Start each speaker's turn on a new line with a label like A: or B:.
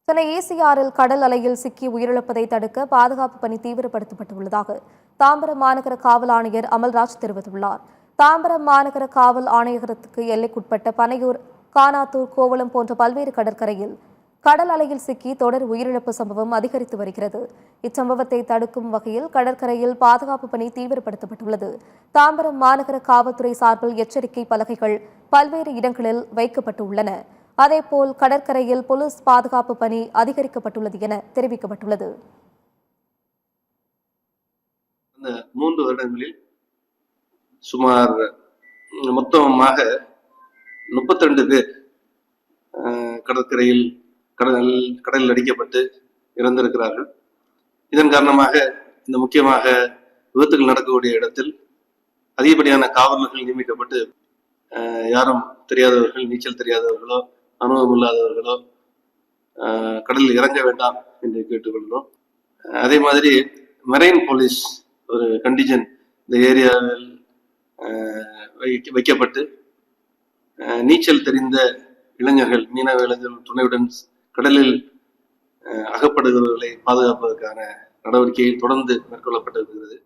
A: சென்னை ஈசிஆரில் கடல் அலையில் சிக்கி உயிரிழப்பதை தடுக்க பாதுகாப்பு பணி தீவிரப்படுத்தப்பட்டுள்ளதாக தாம்பரம் மாநகர காவல் ஆணையர் அமல்ராஜ் தெரிவித்துள்ளார். தாம்பரம் மாநகர காவல் ஆணையகத்துக்கு எல்லைக்குட்பட்ட பனையூர், கானாத்தூர், கோவளம் போன்ற பல்வேறு கடற்கரையில் கடல் அலையில் சிக்கி தொடர் உயிரிழப்பு சம்பவம் அதிகரித்து வருகிறது. இச்சம்பவத்தை தடுக்கும் வகையில் கடற்கரையில் பாதுகாப்பு பணி தீவிரப்படுத்தப்பட்டுள்ளது. தாம்பரம் மாநகர காவல்துறை சார்பில் எச்சரிக்கை பலகைகள் பல்வேறு இடங்களில் வைக்கப்பட்டுள்ளன. அதேபோல் கடற்கரையில் போலீஸ் பாதுகாப்பு பணி அதிகரிக்கப்பட்டுள்ளது என தெரிவிக்கப்பட்டுள்ளது.
B: இந்த 3 வருடங்களில் சுமார் மொத்தமாக 32 பேர் கடற்கரையில் கடலில் அடிக்கப்பட்டு இறந்திருக்கிறார்கள். இதன் காரணமாக இந்த முக்கியமாக விபத்துகள் நடக்கக்கூடிய இடத்தில் அதிகப்படியான காவலர்கள் நியமிக்கப்பட்டு யாரும் தெரியாதவர்கள், நீச்சல் தெரியாதவர்களோ அனுபவம் இல்லாதவர்களோ கடலில் இறங்க வேண்டாம் என்று கேட்டுக்கொள்கிறோம். அதே மாதிரி மெரைன் போலீஸ் ஒரு கண்டிஜன் இந்த ஏரியாவில் வைக்கப்பட்டு நீச்சல் தெரிந்த இளைஞர்கள், மீனவ இளைஞர்கள் துணையுடன் கடலில் அகப்படுகிறவர்களை பாதுகாப்பதற்கான நடவடிக்கைகள் தொடர்ந்து மேற்கொள்ளப்பட்டு வருகிறது.